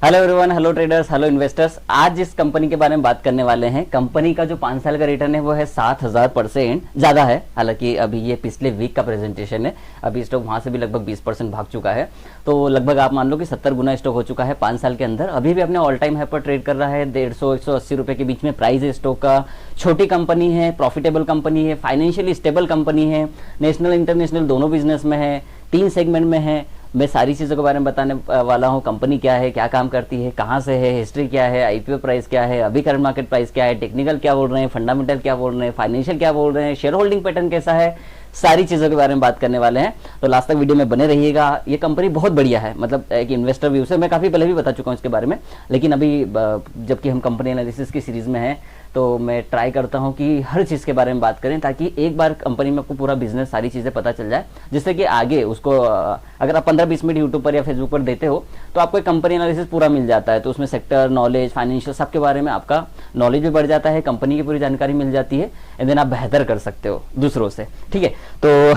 Hello everyone, hello traders, hello investors. आज जिस company के बारे में बात करने वाले हैं, कंपनी का जो 5 साल का रिटर्न है वो है 7000% ज़्यादा है। हालांकि अभी ये पिछले वीक का प्रेजेंटेशन है, अभी स्टॉक वहाँ से भी लगभग 20% भाग चुका है। तो लगभग आप मान लो कि 70 गुना स्टॉक हो चुका है 5 साल के अंदर। अभी भी अपने ऑल टाइम हाई पर ट्रेड कर रहा है। 150-180 रुपये के बीच में प्राइस है स्टॉक का। छोटी कंपनी है, प्रॉफिटेबल कंपनी है, फाइनेंशियली स्टेबल कंपनी है, नेशनल इंटरनेशनल दोनों बिजनेस में है, 3 सेगमेंट में है। मैं सारी चीज़ों के बारे में बताने वाला हूँ। कंपनी क्या है, क्या काम करती है, कहाँ से है, हिस्ट्री क्या है, आईपीओ प्राइस क्या है, अभी करंट मार्केट प्राइस क्या है, टेक्निकल क्या बोल रहे हैं, फंडामेंटल क्या बोल रहे हैं, फाइनेंशियल क्या बोल रहे हैं, शेयर होल्डिंग पैटर्न कैसा है, सारी चीज़ों के बारे में बात करने वाले हैं। तो लास्ट तक वीडियो में बने रहिएगा। ये कंपनी बहुत बढ़िया है, मतलब एक इन्वेस्टर व्यू से मैं काफ़ी पहले भी बता चुका हूँ इसके बारे में, लेकिन अभी जबकि हम कंपनी एनालिसिस की सीरीज़ में हैं तो मैं ट्राई करता हूं कि हर चीज़ के बारे में बात करें, ताकि एक बार कंपनी में आपको पूरा बिजनेस सारी चीज़ें पता चल जाए, जिससे कि आगे उसको अगर आप 15-20 मिनट यूट्यूब पर या फेसबुक पर देते हो तो आपको एक कंपनी एनालिसिस पूरा मिल जाता है। तो उसमें सेक्टर नॉलेज, फाइनेंशियल, सबके बारे में आपका नॉलेज भी बढ़ जाता है, कंपनी की पूरी जानकारी मिल जाती है, एंड देन आप बेहतर कर सकते हो दूसरों से। ठीक है, तो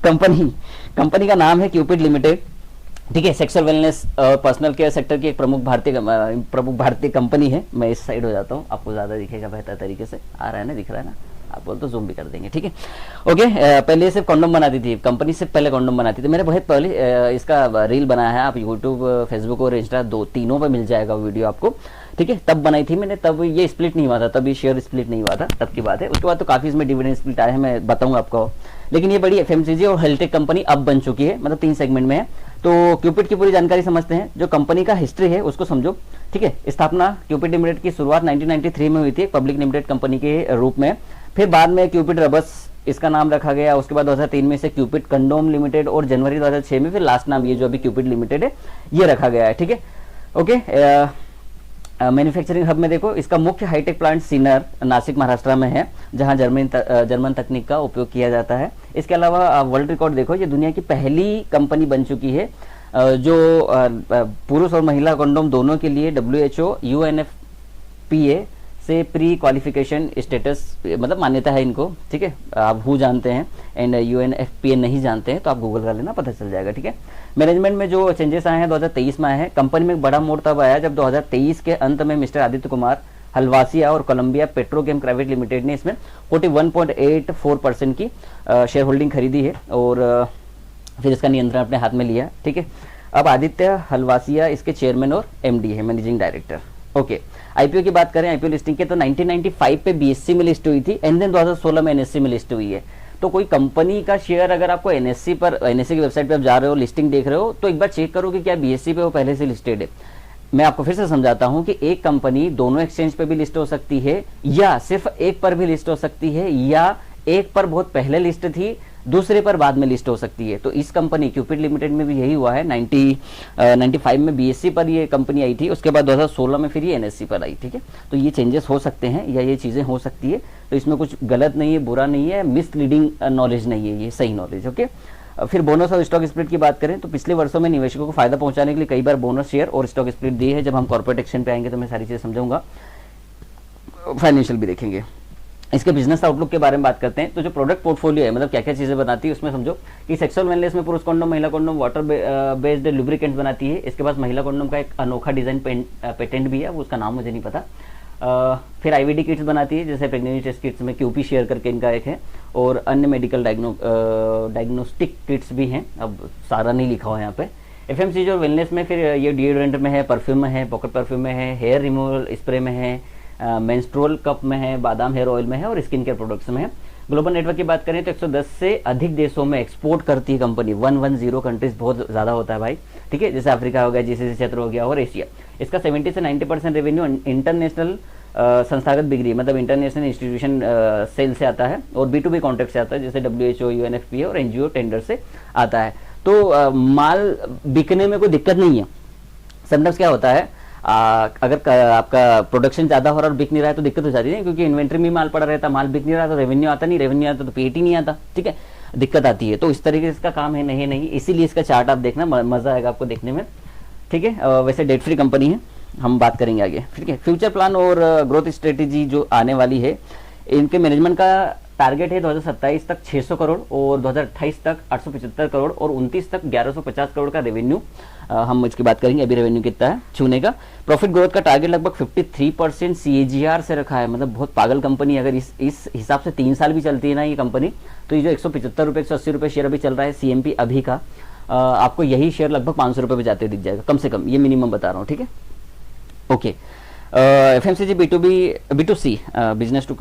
कंपनी का नाम है क्यूपिड लिमिटेड। ठीक है, सेक्सुअल वेलनेस और पर्सनल केयर सेक्टर की एक प्रमुख भारतीय कंपनी है। मैं इस साइड हो जाता हूँ, आपको ज़्यादा दिखेगा बेहतर तरीके से। आ रहा है ना, दिख रहा है ना? आप बोल तो जूम भी कर देंगे। ठीक है, ओके। पहले सिर्फ कॉन्डोम बनाती थी कंपनी, से पहले कॉन्डोम बनाती थी। मैंने बहुत पहले इसका रील बनाया है, आप यूट्यूब, फेसबुक और इंस्टा तीनों पे मिल जाएगा वीडियो आपको। ठीक है, तब बनाई थी मैंने, तब ये स्प्लिट नहीं हुआ था, तब ये शेयर स्प्लिट नहीं हुआ था, तब की बात है। उसके बाद तो काफ़ी इसमें डिविडेंड स्प्लिट आए हैं, मैं बताऊंगा आपको। लेकिन ये बड़ी एफएमसीजी और हेल्थटेक कंपनी अब बन चुकी है, मतलब 3 सेगमेंट में है। तो क्यूपिड की पूरी जानकारी समझते हैं, जो कंपनी का हिस्ट्री है उसको समझो। ठीक है, स्थापना क्यूपिड लिमिटेड की शुरुआत 1993 में हुई थी, पब्लिक लिमिटेड कंपनी के रूप में। फिर बाद में क्यूपिड रबर्स इसका नाम रखा गया। उसके बाद 2003 में से क्यूपिड कंडोम लिमिटेड, और जनवरी 2006 में फिर लास्ट नाम ये जो अभी क्यूपिड लिमिटेड है ये रखा गया है। ठीक है, ओके। मैन्युफैक्चरिंग हब में देखो, इसका मुख्य हाईटेक प्लांट सीनर नासिक महाराष्ट्र में है, जहां जर्मन तकनीक का उपयोग किया जाता है। इसके अलावा वर्ल्ड रिकॉर्ड देखो, ये दुनिया की पहली कंपनी बन चुकी है जो पुरुष और महिला कंडोम दोनों के लिए WHO UNFPA से प्री क्वालिफिकेशन स्टेटस, मतलब मान्यता है इनको। ठीक है, आप हु जानते हैं एंड UNFPA नहीं जानते हैं तो आप गूगल कर लेना, पता चल जाएगा। ठीक है, मैनेजमेंट में जो चेंजेस आए हैं 2023 में आए हैं। कंपनी में एक बड़ा मोड़ तब आया जब 2023 के अंत में मिस्टर आदित्य कुमार हलवासिया और कोलंबिया पेट्रोकेम प्राइवेट लिमिटेड ने इसमें 41.84% की शेयर होल्डिंग खरीदी है, और फिर इसका नियंत्रण अपने हाथ में लिया। ठीक है, अब आदित्य हलवासिया इसके चेयरमैन और MD है, मैनेजिंग डायरेक्टर। ओके, आईपीओ की बात करें, आईपीओ लिस्टिंग के तो 1995 पे BSE में लिस्ट हुई थी, एंड देन 2016 में NSE में लिस्ट हुई है। तो कोई कंपनी का शेयर अगर आपको NSE की वेबसाइट पे आप जा रहे हो, लिस्टिंग देख रहे हो, तो एक बार चेक करो कि क्या BSE पे वो पहले से लिस्टेड है। मैं आपको फिर से समझाता हूं कि एक कंपनी दोनों एक्सचेंज पे भी लिस्ट हो सकती है, या सिर्फ एक पर भी लिस्ट हो सकती है, या एक पर बहुत पहले लिस्ट थी, दूसरे पर बाद में लिस्ट हो सकती है। तो इस कंपनी क्यूपिड लिमिटेड में भी यही हुआ है। 95 में BSE पर ये कंपनी आई थी, उसके बाद 2016 में फिर ये NSE पर आई। ठीक है, तो ये चेंजेस हो सकते हैं या ये चीज़ें हो सकती है, तो इसमें कुछ गलत नहीं है, बुरा नहीं है, मिसलीडिंग नॉलेज नहीं है, ये सही नॉलेज। ओके, फिर बोनस और स्टॉक स्प्लिट की बात करें तो पिछले वर्षों में निवेशकों को फायदा पहुंचाने के लिए कई बार बोनस शेयर और स्टॉक स्प्लिट दिए है। जब हम कॉर्पोरेट एक्शन पे आएंगे तो मैं सारी चीज़ें समझाऊंगा, फाइनेंशियल भी देखेंगे। इसके बिजनेस आउटलुक के बारे में बात करते हैं, तो जो प्रोडक्ट पोर्टफोलियो है, मतलब क्या क्या चीज़ें बनाती है, उसमें समझो कि सेक्सुअल वेलनेस में पुरुष कंडोम, महिला कंडोम, वाटर बेस्ड लुब्रिकेंट बनाती है। इसके पास महिला कंडोम का एक अनोखा डिजाइन पेटेंट भी है, वो उसका नाम मुझे नहीं पता। फिर IVD किट्स बनाती है, जैसे प्रेगनेंसी टेस्ट किट्स में QP शेयर करके इनका एक है, और अन्य मेडिकल डायग्नोस्टिक किट्स भी हैं, अब सारा नहीं लिखा हुआ है यहाँ पे। FMCG और वेलनेस में फिर ये डिओड्रेंट में है, परफ्यूम में है, पॉकेट परफ्यूम में है, हेयर रिमूवल स्प्रे में है, मेंस्ट्रुअल कप में है, बादाम हेयर ऑयल में है, और स्किन केयर प्रोडक्ट्स में है। ग्लोबल नेटवर्क की बात करें तो 110 से अधिक देशों में एक्सपोर्ट करती है कंपनी। 110 कंट्रीज बहुत ज़्यादा होता है भाई। ठीक है, जैसे अफ्रीका हो गया, GCC क्षेत्र हो गया, और एशिया। इसका 70 से 90% रेवेन्यू इंटरनेशनल संस्थागत बिक्री, मतलब इंटरनेशनल इंस्टीट्यूशन सेल से आता है, और B2B कॉन्ट्रैक्ट से आता है, जैसे WHO, UNFPA और NGO टेंडर से आता है। तो माल बिकने में कोई दिक्कत नहीं है। समटाइम्स क्या होता है, अगर आपका प्रोडक्शन ज़्यादा हो रहा है और बिक नहीं रहा है तो दिक्कत हो जाती है, क्योंकि इन्वेंट्री में माल पड़ा रहता है, माल बिक नहीं रहा तो रेवेन्यू आता नहीं, रेवेन्यू आता तो पेट ही नहीं आता। ठीक है, दिक्कत आती है। तो इस तरीके से इसका काम है, नहीं, इसीलिए इसका चार्ट आप देखना, मज़ा आएगा आपको देखने में। ठीक है, वैसे डेट फ्री कंपनी है, हम बात करेंगे आगे। ठीक है, फ्यूचर प्लान और ग्रोथ स्ट्रेटेजी जो आने वाली है, इनके मैनेजमेंट का टारगेट है 2027 तक 600 करोड़ और 2028 तक 875 करोड़ और 29 तक 1150 करोड़ का रेवेन्यू। हम इसकी बात करेंगे अभी रेवेन्यू कितना है छूने का। प्रॉफिट ग्रोथ का टारगेट लगभग 53% CAGR से रखा है, मतलब बहुत पागल कंपनी। अगर इस हिसाब से 3 साल भी चलती है ना ये कंपनी, तो ये जो 175 रुपये 180 रुपये शेयर अभी चल रहा है CMP अभी का, आपको यही शेयर लगभग 500 रुपये पे जाते दिख जाएगा कम से कम, ये मिनिमम बता रहा हूँ, ठीक है। Okay, FMCG B2C business to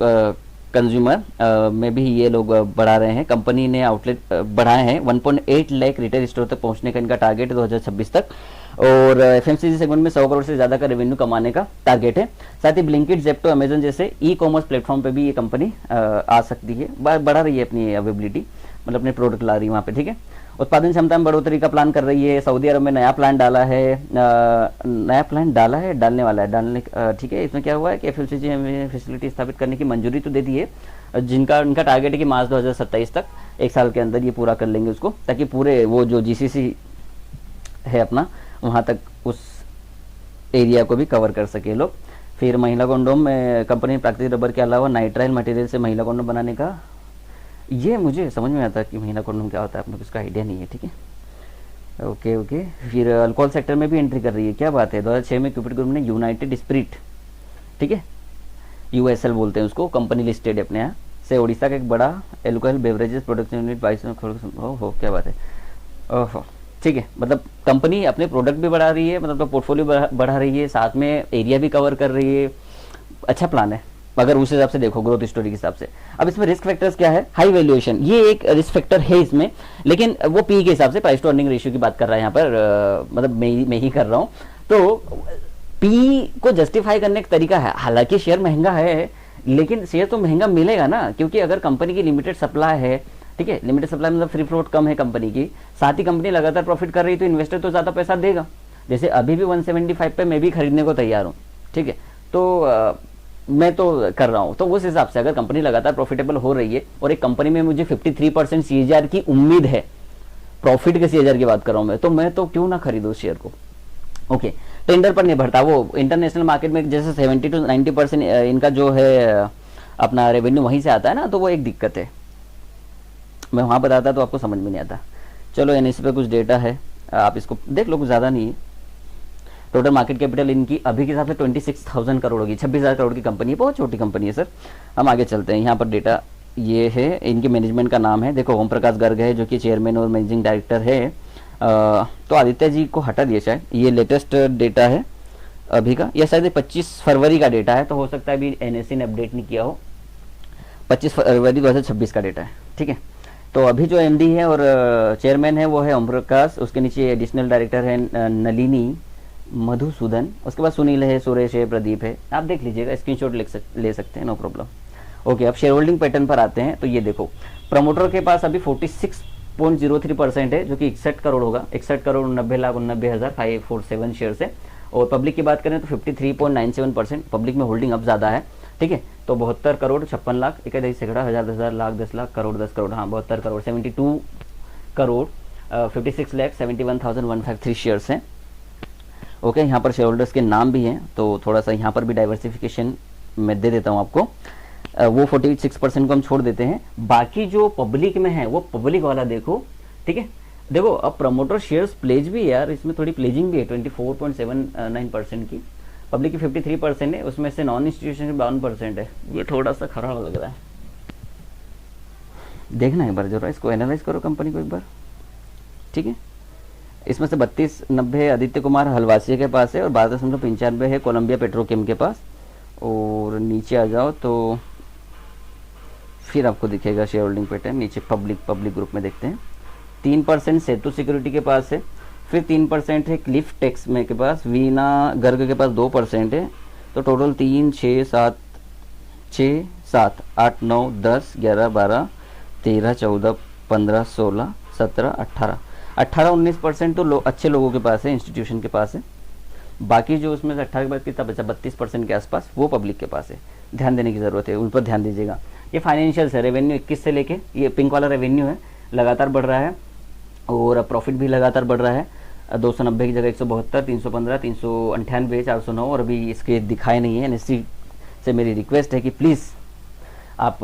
consumer में भी ये लोग बढ़ा रहे हैं। कंपनी ने आउटलेट बढ़ाए हैं, 1.8 लाख रिटेल स्टोर तक पहुंचने का इनका टारगेट है 2026 तक, और FMCG सेगमेंट में 100 करोड़ से ज़्यादा का रेवेन्यू कमाने का टारगेट है। साथ ही ब्लिंकिट, जेप्टो, अमेजन जैसे ई-कॉमर्स प्लेटफॉर्म पे भी ये कंपनी आ सकती है, बढ़ा रही है अपनी अवेबिलिटी, मतलब अपने प्रोडक्ट ला रही है वहाँ पे, ठीक है। उत्पादन क्षमता में बढ़ोतरी का प्लान कर रही है। सऊदी अरब में नया प्लान डाला है, डालने वाला है, ठीक है। इसमें क्या हुआ है कि FMCG में फैसिलिटी स्थापित करने की मंजूरी तो दे दी है, इनका टारगेट है कि मार्च 2027 तक, 1 साल के अंदर ये पूरा कर लेंगे उसको, ताकि पूरे वो जो GCC है अपना वहाँ तक उस एरिया को भी कवर कर सके लोग। फिर महिला कंडोम में कंपनी प्राकृतिक रबर के अलावा नाइट्राइल मटेरियल से महिला कंडोम बनाने का, ये मुझे समझ में आता है कि महिला कंडोम क्या होता है, आप लोग इसका आइडिया नहीं है, ठीक है। ओके। फिर अल्कोहल सेक्टर में भी एंट्री कर रही है, क्या बात है। 2006 में क्यूपिड ग्रुप ने यूनाइटेड स्पिरिट, ठीक है, USL बोलते हैं उसको, कंपनी लिस्टेड है अपने यहाँ से, उड़ीसा का एक बड़ा एल्कोहल बेवरेजेस प्रोडक्शन यूनिट 22 में ओहो क्या बात है, ओहो ठीक है। मतलब कंपनी अपने प्रोडक्ट भी बढ़ा रही है, मतलब पोर्टफोलियो बढ़ा रही है, साथ में एरिया भी कवर कर रही है, अच्छा प्लान है अगर उस हिसाब से देखो, ग्रोथ स्टोरी के हिसाब से। अब इसमें रिस्क फैक्टर्स क्या है, हाई वैल्यूएशन, ये एक रिस्क फैक्टर है इसमें, लेकिन वो पी के हिसाब से, प्राइस टू अर्निंग रेशियो की बात कर रहा है यहाँ पर, मतलब मैं ही कर रहा हूँ। तो पी को जस्टिफाई करने का तरीका है, हालांकि शेयर महंगा है, लेकिन शेयर तो महंगा मिलेगा ना, क्योंकि अगर कंपनी की लिमिटेड सप्लाई है, ठीक है, लिमिटेड सप्लाई मतलब फ्री फ्लोट कम है कंपनी की, साथ ही कंपनी लगातार प्रॉफिट कर रही है, तो इन्वेस्टर तो ज्यादा पैसा देगा। जैसे अभी भी 175 पे मैं भी खरीदने को तैयार हूँ, ठीक है, तो मैं तो कर रहा हूं। तो उस हिसाब से अगर कंपनी लगातार प्रॉफिटेबल हो रही है और एक कंपनी में मुझे 53% CAGR की उम्मीद है, प्रॉफिट के CAGR की बात कर रहा हूं मैं तो क्यों ना खरीदूं शेयर को। ओके, टेंडर पर निर्भरता, वो इंटरनेशनल मार्केट में जैसे 70 to 90% इनका जो है अपना रेवेन्यू वहीं से आता है ना, तो वो एक दिक्कत है। मैं वहां बताता तो आपको समझ में नहीं आता। चलो NSE पे कुछ डेटा है, आप इसको देख लो, कुछ ज्यादा नहीं है। टोटल मार्केट कैपिटल इनकी अभी के हिसाब से 26,000 करोड़ होगी, 26,000 करोड़ की कंपनी है, बहुत छोटी कंपनी है सर। हम आगे चलते हैं, यहाँ पर डेटा ये है, इनके मैनेजमेंट का नाम है, देखो ओम प्रकाश गर्ग है जो कि चेयरमैन और मैनेजिंग डायरेक्टर है। तो आदित्य जी को हटा दिया शायद, ये लेटेस्ट डेटा है अभी का, यह शायद 25 फरवरी का डेटा है, तो हो सकता है अभी NSE ने अपडेट नहीं किया हो। 25 फरवरी 2026 का डेटा है, ठीक है। तो अभी जो MD है और चेयरमैन है वो है ओम प्रकाश, उसके नीचे एडिशनल डायरेक्टर है नलिनी मधुसूदन, उसके बाद सुनील है, सुरेश है, प्रदीप है, आप देख लीजिएगा, स्क्रीनशॉट ले सकते हैं, नो प्रॉब्लम। ओके, अब शेयर होल्डिंग पैटर्न पर आते हैं। तो ये देखो, प्रमोटर के पास अभी 46.03% है, जो कि 61 करोड़ होगा, 61 करोड़ 90,89,547 शेयर है। और पब्लिक की बात करें तो 53.97%, पब्लिक में होल्डिंग अब ज्यादा है, ठीक है। तो 72 करोड़ 56 लाख, 1 सैकड़ा, 1000 लाख, 10 लाख, करोड़, 10 करोड़, हाँ 72 करोड़, 72 करोड़ 56,71,153 शेयर्स हैं। ओके, यहाँ पर शेयर होल्डर्स के नाम भी हैं, तो थोड़ा सा यहाँ पर भी डाइवर्सिफिकेशन मैं दे देता हूँ आपको। वो 46% को हम छोड़ देते हैं, बाकी जो पब्लिक में है वो पब्लिक वाला देखो, ठीक है। देखो अब प्रमोटर शेयर्स प्लेज भी यार, इसमें थोड़ी प्लेजिंग भी है 24.79% की, पब्लिक की 53% है, उसमें से नॉन इंस्टीट्यूशन 52% है। ये थोड़ा सा खराब लग रहा है, देखना एक बार जरा, इसको एनालाइज करो कंपनी को एक बार, ठीक है। इसमें से 32.90 आदित्य कुमार हलवासी के पास है और 12.95 है कोलंबिया पेट्रोकेम के पास। और नीचे आ जाओ तो फिर आपको दिखेगा शेयर होल्डिंग पैटर्न, नीचे पब्लिक ग्रुप में देखते हैं। 3% सेतु सिक्योरिटी के पास है, फिर 3% है क्लिफ टेक्स में के पास, वीना गर्ग के पास 2% है। तो टोटल 3, 6, 7, 8, 9, 10, 11, 12, 13, 14, 15, 16, 17, 18-19% तो अच्छे लोगों के पास है, इंस्टीट्यूशन के पास है। बाकी जो उसमें से 18 के बाद कितना बचा, 32% के आसपास, वो पब्लिक के पास है। ध्यान देने की जरूरत है, उन पर ध्यान दीजिएगा। ये फाइनेंशियल्स है, रेवेन्यू 21 से लेके, ये पिंक वाला रेवेन्यू है, लगातार बढ़ रहा है और प्रॉफिट भी लगातार बढ़ रहा है। 290 की जगह 172, 315, 398, 409, और अभी इसके दिखाए नहीं है। NSE से मेरी रिक्वेस्ट है कि प्लीज़ आप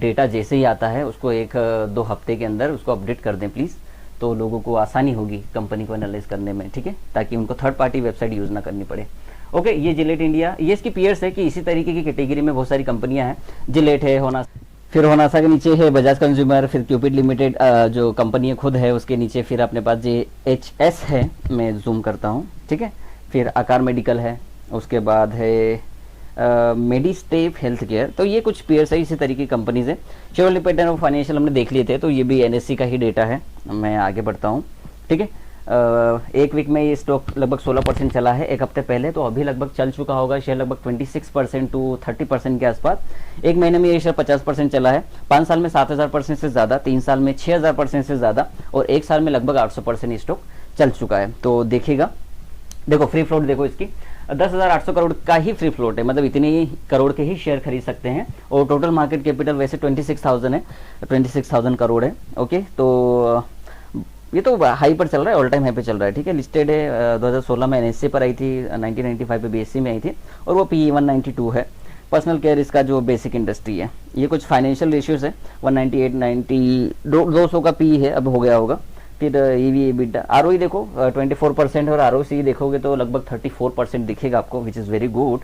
डेटा जैसे ही आता है उसको 1-2 हफ्ते के अंदर उसको अपडेट कर दें प्लीज़, तो लोगों को आसानी होगी कंपनी को एनालाइज करने में, ठीक है, ताकि उनको थर्ड पार्टी वेबसाइट यूज़ ना करनी पड़े। ओके, ये जिलेट इंडिया, ये इसकी पीयर्स है कि इसी तरीके की कैटेगरी में बहुत सारी कंपनियां हैं। जिलेट है, होना, फिर होनासा के नीचे है बजाज कंज्यूमर, फिर क्यूपिड लिमिटेड जो कंपनी खुद है उसके नीचे फिर अपने पास JHS है, मैं जूम करता हूँ, ठीक है, फिर आकार मेडिकल है, उसके बाद है मेडिस्टेप हेल्थ केयर। तो ये कुछ पेयर्स है, इसी तरीके की कंपनीज है। शेयरहोल्डिंग पैटर्न ऑफ फाइनेंशियल हमने देख लिए थे, तो ये भी NSE का ही डेटा है। मैं आगे बढ़ता हूँ, ठीक है। एक वीक में ये स्टॉक लगभग 16% चला है, एक हफ्ते पहले तो अभी लगभग चल चुका होगा शेयर लगभग 26% टू 30% के आसपास। एक महीने में ये शेयर 50% चला है, 5 साल में 7000% से ज़्यादा, 3 साल में 6000% से ज़्यादा, और 1 साल में लगभग 800% स्टॉक चल चुका है। तो देखिएगा, देखो फ्री फ्लोट देखो इसकी 10,800 करोड़ का ही फ्री फ्लोट है, मतलब इतने ही करोड़ के ही शेयर खरीद सकते हैं। और टोटल मार्केट कैपिटल वैसे 26,000 है, 26,000 करोड़ है। ओके, तो ये तो हाई पर चल रहा है, ऑल टाइम हाई पे चल रहा है, ठीक है। लिस्टेड है 2016 में NSE पर आई थी, 1995 पे BSE में आई थी, और वो PE 192 है। पर्सनल केयर इसका जो बेसिक इंडस्ट्री है। ये कुछ फाइनेंशियल रेशियोज है, 198, 90, 200 का PE है, अब हो गया होगा। फिर EV EBITDA, ROE देखो 24% और ROC देखोगे तो लगभग 34% दिखेगा आपको, which is very good.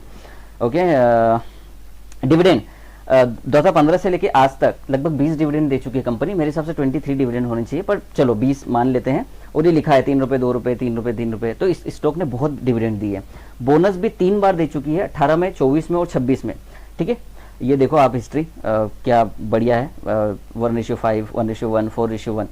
Okay, dividend 2015 से लेके आज तक लगभग 20 डिविडेंड दे चुकी है कंपनी। मेरे हिसाब से 23 डिविडेंड होने चाहिए, पर चलो 20 मान लेते हैं। और ये लिखा है 3 रुपये, 2 रुपये, 3 रुपये, 3 रुपये, तो इस स्टॉक ने बहुत डिविडेंड दी है। बोनस भी 3 बार दे चुकी है, 18 में, 24 में और 26 में, ठीक है। ये देखो आप हिस्ट्री, क्या बढ़िया है, 1:5, 1:1, 4:1,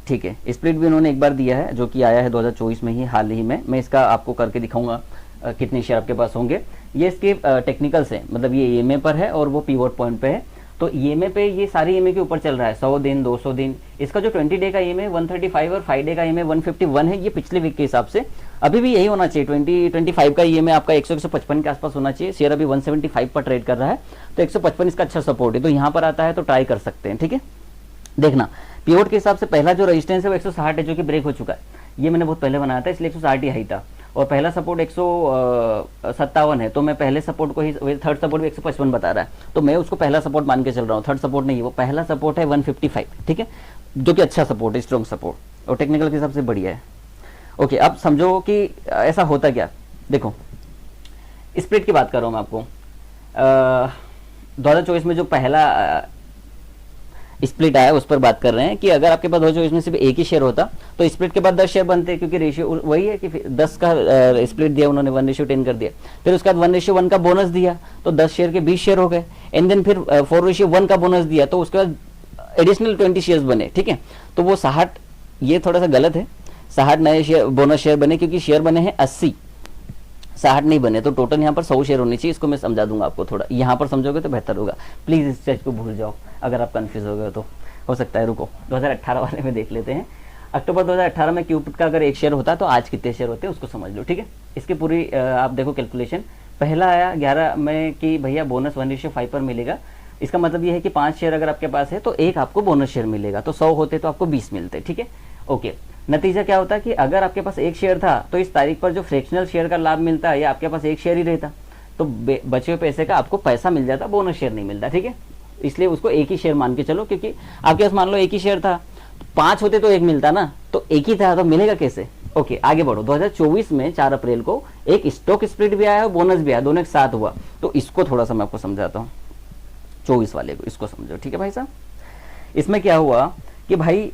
ठीक है। स्प्लिट भी उन्होंने एक बार दिया है, जो कि आया है 2024 में ही, हाल ही में। मैं इसका आपको करके दिखाऊंगा कितने शेयर आपके पास होंगे। ये इसके टेक्निकल्स है, मतलब ये EMA पर है और वो पिवोट पॉइंट पे है। तो EMA पे ये सारी EMA के ऊपर चल रहा है, 100 दिन, 200 दिन। इसका जो 20 डे का EMA 135 और 5 डे का EMA 151 है, ये पिछले वीक के हिसाब से। अभी भी यही होना चाहिए, 20-25 का EMA आपका 100-155 के आसपास होना चाहिए। शेयर अभी 175 पर ट्रेड कर रहा है, तो 155 इसका अच्छा सपोर्ट है, तो यहाँ पर आता है तो ट्राई कर सकते हैं, ठीक है। देखना पिवोट के हिसाब से पहला जो रेजिस्टेंस है वो 160 है, जो कि ब्रेक हो चुका है। ये मैंने बहुत पहले बनाया था, इसलिए 160 ही हाई था। और पहला सपोर्ट 157 है, तो मैं पहले सपोर्ट को ही, थर्ड सपोर्ट भी 155 बता रहा है, तो मैं उसको पहला सपोर्ट मान के चल रहा हूँ। थर्ड सपोर्ट नहीं है, वो पहला सपोर्ट है 155, ठीक है, जो कि अच्छा सपोर्ट है, स्ट्रॉन्ग सपोर्ट, और टेक्निकल के हिसाब से बढ़िया है। ओके, अब समझो कि ऐसा होता क्या। देखो स्प्लिट की बात कर रहा हूँ मैं आपको। 2024 में जो पहला स्प्लिट आया उस पर बात कर रहे हैं कि अगर आपके पास 2024 में सिर्फ एक ही शेयर होता तो स्प्लिट के बाद 10 शेयर बनते, क्योंकि रेशियो वही है कि 10 का स्प्लिट दिया उन्होंने, 1:10 कर दिया। फिर उसके बाद 1:1 का बोनस दिया, तो 10 शेयर के 20 शेयर हो गए। एंड देन फिर 4:1 का बोनस दिया, तो उसके बाद एडिशनल 20 शेयर बने, ठीक है। तो वो 60, ये थोड़ा सा गलत है, 60 नए शेयर बोनस शेयर बने, क्योंकि शेयर बने हैं 80, 60 नहीं बने। तो टोटल यहाँ पर 100 शेयर होनी चाहिए। इसको मैं समझा दूंगा आपको, थोड़ा यहाँ पर समझोगे तो बेहतर होगा। प्लीज इस चीज को भूल जाओ, अगर आप कंफ्यूज हो गए तो हो सकता है। रुको 2018 वाले में देख लेते हैं। अक्टूबर 2018 में क्यूपिड का अगर एक शेयर होता तो आज कितने शेयर होते हैं उसको समझ लो, ठीक है। इसकी पूरी आप देखो कैलकुलेशन। पहला आया 11 में कि भैया बोनस 1:5 पर मिलेगा। इसका मतलब ये है कि 5 शेयर अगर आपके पास है तो एक आपको बोनस शेयर मिलेगा, तो 100 होते तो आपको 20 मिलते, ठीक है। ओके, नतीजा क्या होता है कि अगर आपके पास एक शेयर था तो इस तारीख पर जो फ्रैक्शनल शेयर का लाभ मिलता है, या आपके पास एक शेयर ही रहता तो बचे हुए पैसे का आपको पैसा मिल जाता, बोनस शेयर नहीं मिलता, ठीक है। इसलिए उसको एक ही शेयर मान के चलो, क्योंकि आपके पास मान लो एक ही शेयर था, 5 होते तो एक मिलता ना, तो एक ही था तो मिलेगा कैसे। ओके, आगे बढ़ो। 2024 में 4 अप्रैल को एक स्टॉक स्प्लिट भी आया और बोनस भी आया, दोनों एक साथ हुआ। तो इसको थोड़ा सा मैं आपको समझाता हूँ, 24 वाले को, इसको समझो, ठीक है भाई साहब। इसमें क्या हुआ कि भाई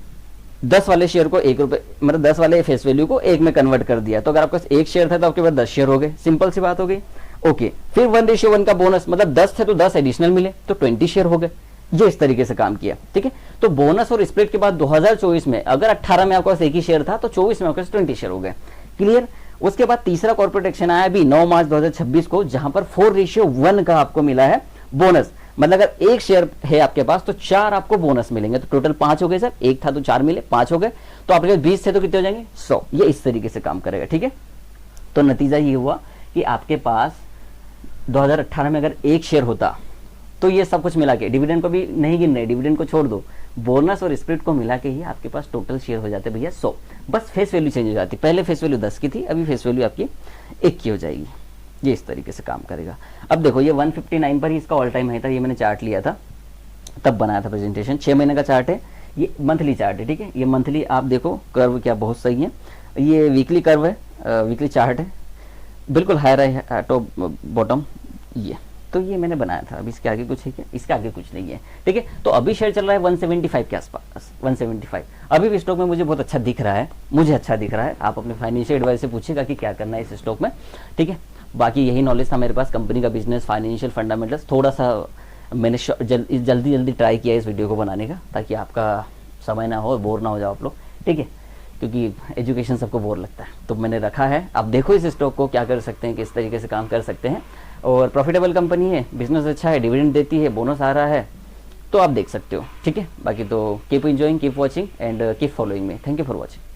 10 वाले शेयर को 1 रुपए, मतलब 10 वाले फेस वैल्यू को 1 में कन्वर्ट कर दिया। तो अगर आपके पास एक शेयर था तो आपके पास 10 शेयर हो गए, सिंपल सी बात हो गई। ओके, फिर 1:1 का बोनस, मतलब 10 थे तो 10 एडिशनल मिले, तो 20 शेयर हो गए। ये इस तरीके से काम किया, ठीक है। तो बोनस और स्प्लिट के बाद 2024 में अगर 18 में आपके पास एक ही शेयर था तो 24 में आपके पास 20 शेयर हो गए, क्लियर। उसके बाद तीसरा कॉर्पोरेट एक्शन आया अभी 9 मार्च 2026 को, जहां पर 4:1 का आपको मिला है बोनस। मतलब अगर एक शेयर है आपके पास तो 4 आपको बोनस मिलेंगे, तो टोटल 5 हो गए सर। एक था तो 4 मिले, 5 हो गए। तो आपके पास 20 थे तो कितने हो जाएंगे, 100। ये इस तरीके से काम करेगा, ठीक है। तो नतीजा ये हुआ कि आपके पास 2018 में अगर एक शेयर होता तो ये सब कुछ मिला के, डिविडेंड को भी नहीं गिन रहे, डिविडेंड को छोड़ दो, बोनस और स्प्लिट को मिला के ही आपके पास टोटल शेयर हो जाते भैया 100। बस फेस वैल्यू चेंज हो जाती, पहले फेस वैल्यू 10 की थी, अभी फेस वैल्यू आपकी 1 की हो जाएगी। ये इस तरीके से काम करेगा। अब देखो ये 159 पर ही इसका ऑल टाइम हाई था, ये मैंने चार्ट लिया था तब बनाया था प्रेजेंटेशन। 6 महीने का चार्ट है, ये मंथली चार्ट है, ठीक है। ये मंथली आप देखो कर्व क्या बहुत सही है। ये वीकली कर्व है, वीकली चार्ट है, बिल्कुल हाई है टॉप बॉटम ये। तो ये मैंने बनाया था। अभी इसके आगे कुछ है क्या? इसके आगे कुछ नहीं है, ठीक है। तो अभी शेयर चल रहा है 175 के आसपास, 175। अभी भी स्टॉक में मुझे बहुत अच्छा दिख रहा है, मुझे अच्छा दिख रहा है। आप अपने फाइनेंशियल एडवाइस से पूछिएगा कि क्या करना है इस स्टॉक में, ठीक है। बाकी यही नॉलेज था मेरे पास, कंपनी का बिजनेस, फाइनेंशियल फंडामेंटल्स। थोड़ा सा मैंने जल्दी ट्राई किया इस वीडियो को बनाने का, ताकि आपका समय ना हो, बोर ना हो जाओ आप लोग, ठीक है। क्योंकि एजुकेशन सबको बोर लगता है, तो मैंने रखा है। आप देखो इस स्टॉक को क्या कर सकते हैं, किस तरीके से काम कर सकते हैं। और प्रॉफिटेबल कंपनी है, बिजनेस अच्छा है, डिविडेंड देती है, बोनस आ रहा है, तो आप देख सकते हो, ठीक है। बाकी तो keep enjoying, keep watching and keep following me. Thank you for watching.